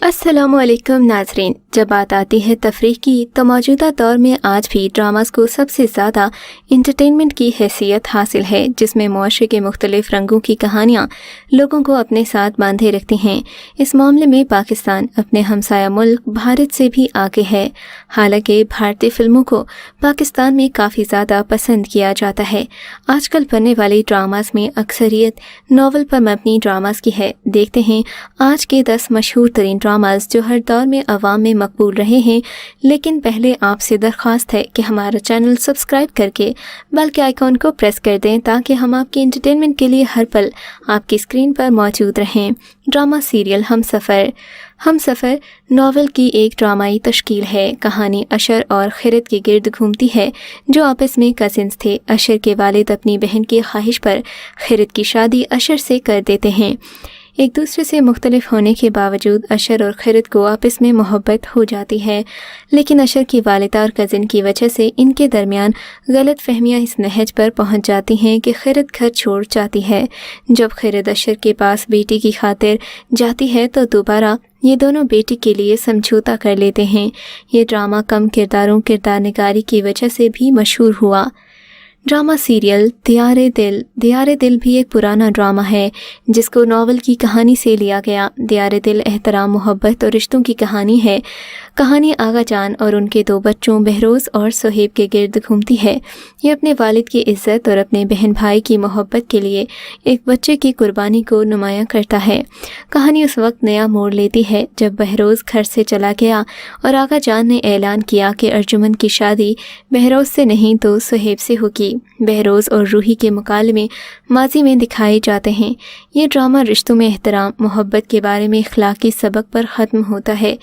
अस्सलामु अलैकुम नाज़रीन। जब बात आती है तफरीह की तो मौजूदा दौर में आज भी ड्रामास को सबसे ज़्यादा इंटरटेनमेंट की हैसियत हासिल है, जिसमें मुआशरे के मुख्तलिफ रंगों की कहानियाँ लोगों को अपने साथ बांधे रखती हैं। इस मामले में पाकिस्तान अपने हमसाया मुल्क भारत से भी आगे है। हालांकि भारतीय फिल्मों को पाकिस्तान में काफ़ी ज़्यादा पसंद किया जाता है। आजकल बनने वाली ड्रामास में अक्सरियत नावल पर मबनी ड्रामास की है। देखते हैं आज के 10 मशहूर तरीन ड्रामास जो हर दौर में अवाम में मकबूल रहे हैं। लेकिन पहले आपसे दरख्वास्त है कि हमारा चैनल सब्सक्राइब करके बेल के आइकॉन को प्रेस कर दें ताकि हम आपके एंटरटेनमेंट के लिए हर पल आपकी स्क्रीन पर मौजूद रहें। ड्रामा सीरियल हमसफ़र नावल की एक ड्रामाई तश्कील है। कहानी अशर और खिरत के गिर्द घूमती है जो आपस में कजिन्स थे। अशर के वालिद अपनी बहन की ख्वाहिश पर खिरत की शादी अशर से कर देते हैं। एक दूसरे से मुख्तलिफ होने के बावजूद अशर और खिरत को आपस में मोहब्बत हो जाती है, लेकिन अशर की वालिदा और कज़िन की वजह से इनके दरमियान गलत फहमियाँ इस नहज पर पहुंच जाती हैं कि खिरत घर छोड़ जाती है। जब खिरत अशर के पास बेटी की खातिर जाती है तो दोबारा ये दोनों बेटी के लिए समझौता कर लेते हैं। ये ड्रामा कम किरदार निगारी की वजह से भी मशहूर हुआ। ड्रामा सीरियल दियारे दिल भी एक पुराना ड्रामा है जिसको नावल की कहानी से लिया गया। दियारे दिल एहतराम, मोहब्बत और रिश्तों की कहानी है। कहानी आगा जान और उनके 2 बच्चों बहरोज़ और सुहेब के गिर्द घूमती है। ये अपने वालिद की इज़्ज़त और अपने बहन भाई की मोहब्बत के लिए एक बच्चे की कुर्बानी को नुमायां करता है। कहानी उस वक्त नया मोड़ लेती है जब बहरोज़ घर से चला गया और आगा जान ने ऐलान किया कि अर्जुमन की शादी बहरोज़ से नहीं तो सुहेब से होगी। बहरोज़ और रूही के मुकालमे माजी में दिखाए जाते हैं। ये ड्रामा रिश्तों में एहतराम, मोहब्बत के बारे में इखलाकी सबक पर ख़त्म होता है।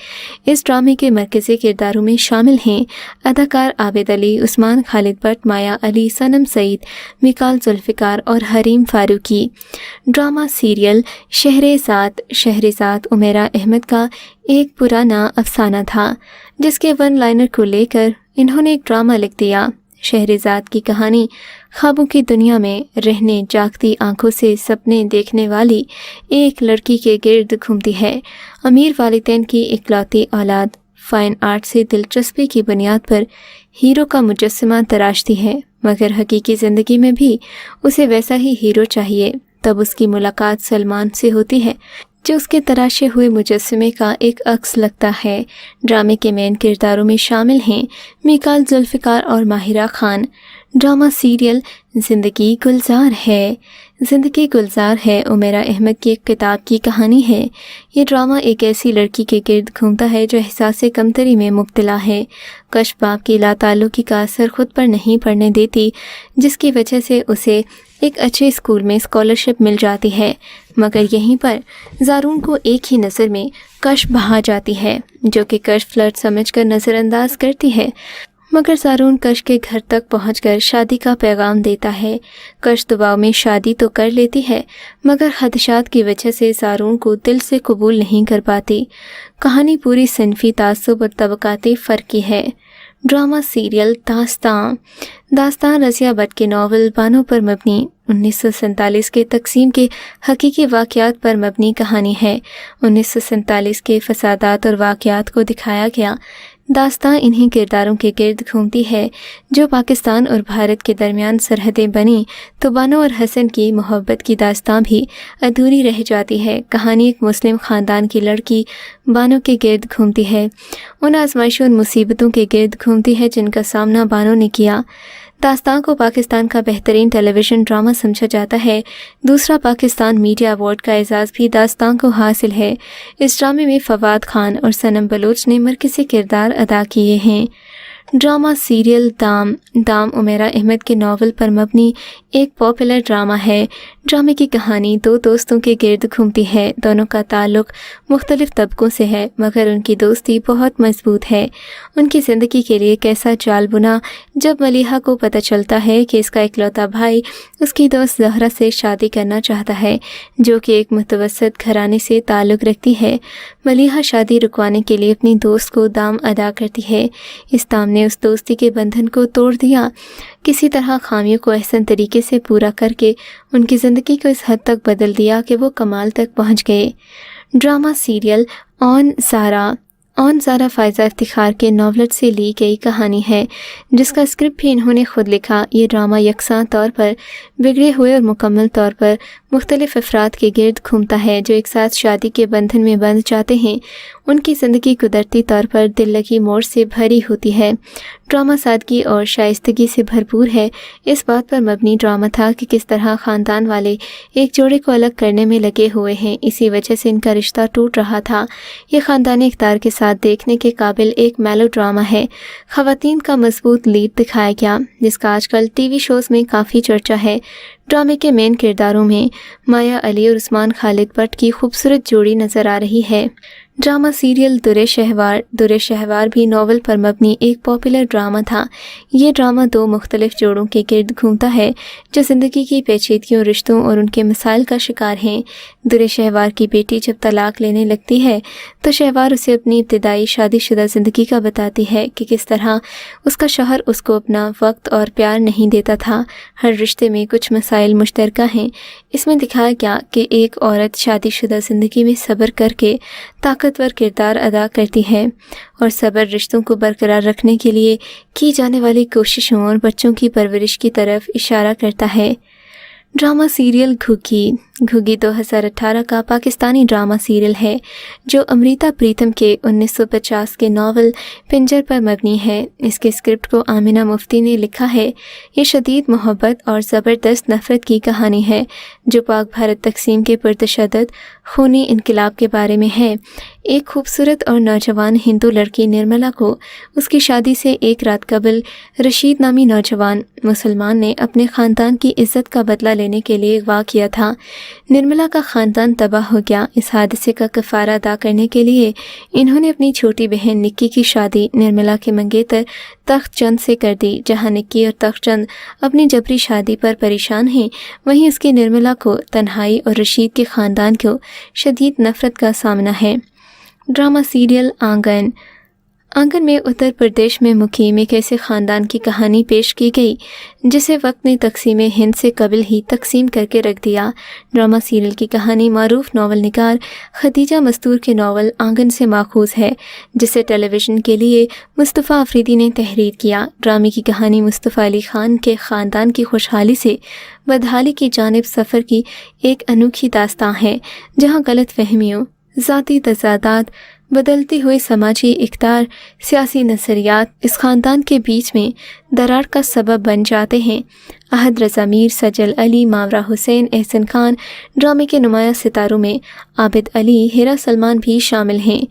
इस ड्रामे के मरकज़ी किरदारों में शामिल हैं अदाकार आबिद अली, उस्मान खालिद भट्ट, माया अली, सनम सईद, मिकाल जुल्फ़िकार और हरीम फारूकी। ड्रामा सीरियल शहरेज़ाद उमेरा अहमद का एक पुराना अफसाना था जिसके वन लाइनर को लेकर इन्होंने एक ड्रामा लिख दिया। शहरेज़ाद की कहानी ख्वाबों की दुनिया में रहने, जागती आंखों से सपने देखने वाली एक लड़की के गिर्द घूमती है। अमीर वालिदैन की इकलौती औलाद फ़ाइन आर्ट से दिलचस्पी की बुनियाद पर हीरो का मुजस्समा तराशती है, मगर हकीकी ज़िंदगी में भी उसे वैसा ही हीरो चाहिए। तब उसकी मुलाकात सलमान से होती है जो उसके तराशे हुए मुजस्समे का एक अक्स लगता है। ड्रामे के मेन किरदारों में शामिल हैं मिकाल जुल्फ़िकार और माहिरा खान। ड्रामा सीरियल ज़िंदगी गुलजार है उमेरा अहमद की एक किताब की कहानी है। ये ड्रामा एक ऐसी लड़की के गिर्द घूमता है जो एहसास कमतरी में मुब्तला है। कश्फ बाप की लाताल्लुकी का असर खुद पर नहीं पड़ने देती, जिसकी वजह से उसे एक अच्छे स्कूल में स्कॉलरशिप मिल जाती है, मगर यहीं पर ज़ारून को एक ही नज़र में कश्फ भा जाती है जो कि कश्फ फ्लर्ट समझकर नज़रअंदाज करती है। मगर ज़ारून कश के घर तक पहुंचकर शादी का पैगाम देता है। कश दबाव में शादी तो कर लेती है, मगर खदशात की वजह से ज़ारून को दिल से कबूल नहीं कर पाती। कहानी पूरी सिनफी तासुब और तबकाती फ़र्क की है। ड्रामा सीरियल दास्तान रज़िया भट्ट के नावल बानो पर मबनी 1947 के तकसीम के हकीकी वाक़यात पर मबनी कहानी है। 1947 के फसादात और वाक़यात को दिखाया गया। दास्तां इन्हीं किरदारों के गिर्द घूमती है जो पाकिस्तान और भारत के दरमियान सरहदें बनी तो बानो और हसन की मोहब्बत की दास्तां भी अधूरी रह जाती है। कहानी एक मुस्लिम ख़ानदान की लड़की बानो के गिर्द घूमती है। उन आजमाइशों, उन मुसीबतों के गिर्द घूमती है जिनका सामना बानो ने किया। दास्तां को पाकिस्तान का बेहतरीन टेलीविज़न ड्रामा समझा जाता है। दूसरा पाकिस्तान मीडिया अवार्ड का एजाज़ भी दास्तां को हासिल है। इस ड्रामे में फवाद खान और सनम बलोच ने मरकज़ी किरदार अदा किए हैं। ड्रामा सीरियल दाम उमेरा अहमद के नावल पर मबनी एक पॉपुलर ड्रामा है। ड्रामे की कहानी 2 दोस्तों के गिर्द घूमती है। दोनों का ताल्लुक़ मुख्तलिफ तबकों से है, मगर उनकी दोस्ती बहुत मजबूत है। उनकी ज़िंदगी के लिए कैसा जाल बुना जब मलीहा को पता चलता है कि इसका इकलौता भाई उसकी दोस्त ज़हरा से शादी करना चाहता है जो कि एक मुतवस्सित घराने से ताल्लुक़ रखती है। मलीहा शादी रुकवाने के लिए अपनी दोस्त को दाम अदा करती है। इस दाम ने उस दोस्ती के बंधन को तोड़ दिया। किसी तरह खामियों को अहसन तरीके से पूरा करके उनकी ज़िंदगी को इस हद तक बदल दिया कि वो कमाल तक पहुंच गए। ड्रामा सीरियल ऑन ज़ारा फ़ायज़ा इफ्तिखार के नॉवलेट से ली गई कहानी है, जिसका स्क्रिप्ट भी इन्होंने खुद लिखा। ये ड्रामा यकसां तौर पर बिगड़े हुए और मुकम्मल तौर पर मुख्तलिफ अफराद के गिर्द घूमता है जो एक साथ शादी के बंधन में बंध जाते हैं। उनकी ज़िंदगी कुदरती तौर पर दिल लगी मोड़ से भरी होती है। ड्रामा सादगी और शाइस्तगी से भरपूर है। इस बात पर मबनी ड्रामा था कि किस तरह ख़ानदान वाले एक जोड़े को अलग करने में लगे हुए हैं, इसी वजह से इनका रिश्ता टूट रहा था। ये ख़ानदानी इक़्तिदार के साथ देखने के काबिल एक मेलो ड्रामा है। ख़वातीन का मजबूत लीड दिखाया गया, जिसका आजकल टीवी शोज़ में काफ़ी चर्चा है। ड्रामे के मेन किरदारों में माया अली और उस्मान खालिद भट्ट की खूबसूरत जोड़ी नज़र आ रही है। ड्रामा सीरियल दुरे शहवार भी नॉवल पर मबनी एक पॉपुलर ड्रामा था। ये ड्रामा दो मुख्तलिफ जोड़ों के गिर्द घूमता है जो ज़िंदगी की पेचीदगियों, रिश्तों और उनके मसाइल का शिकार हैं। दुरे शहवार की बेटी जब तलाक लेने लगती है तो शहवार उसे अपनी इब्तिदाई शादीशुदा ज़िंदगी का बताती है कि किस तरह उसका शौहर उसको अपना वक्त और प्यार नहीं देता था। हर रिश्ते में कुछ मसाइल मुश्तरका हैं। इसमें दिखाया गया कि एक औरत शादीशुदा ज़िंदगी में सब्र करके ताकतवर किरदार अदा करती है और सब्र रिश्तों को बरकरार रखने के लिए की जाने वाली कोशिशों और बच्चों की परवरिश की तरफ इशारा करता है। ड्रामा सीरियल घुगी 2018 का पाकिस्तानी ड्रामा सीरियल है जो अमृता प्रीतम के 1950 के नावल पिंजर पर मबनी है। इसके स्क्रिप्ट को आमिना मुफ्ती ने लिखा है। ये शदीद मोहब्बत और ज़बरदस्त नफ़रत की कहानी है जो पाक भारत तकसीम के पुरतशद्दुद खूनी इनकलाब के बारे में है। एक खूबसूरत और नौजवान हिंदू लड़की निर्मला को उसकी शादी से एक रात कबल रशीद नामी नौजवान मुसलमान ने अपने ख़ानदान की इज़्ज़त का बदला लेने के लिए अगवा किया था। निर्मला का ख़ानदान तबाह हो गया। इस हादसे का कफ़ारा अदा करने के लिए इन्होंने अपनी छोटी बहन निक्की की शादी निर्मला के मंगेतर तख्त चंद से कर दी। जहां निक्की और तख्त चंद अपनी जबरी शादी पर परेशान हैं, वहीं उसकी निर्मला को तन्हाई और रशीद के ख़ानदान को शदीद नफ़रत का सामना है। ड्रामा सीरियल आंगन में उत्तर प्रदेश में मुकीम एक ऐसे ख़ानदान की कहानी पेश की गई जिसे वक्त ने तकसीम हिंद से कबल ही तकसीम करके रख दिया। ड्रामा सीरियल की कहानी मारूफ नावल निगार खदीजा मस्तूर के नावल आंगन से माखूज़ है, जिसे टेलीविज़न के लिए मुस्तफ़ा अफरीदी ने तहरीर किया। ड्रामे की कहानी मुस्तफ़ा अली ख़ान के ख़ानदान की खुशहाली से बदहाली की जानिब सफ़र की एक अनोखी दास्तां है, जहाँ गलत फहमियों, ज़ाती तज़ादात, बदलती हुई समाजी इक़्तिदार, सियासी नज़रियात इस ख़ानदान के बीच में दरार का सबब बन जाते हैं। अहद रज़ा मीर, सजल अली, मावरा हुसैन, एहसन खान, ड्रामे के नुमाया सितारों में आबिद अली, हिरा सलमान भी शामिल हैं।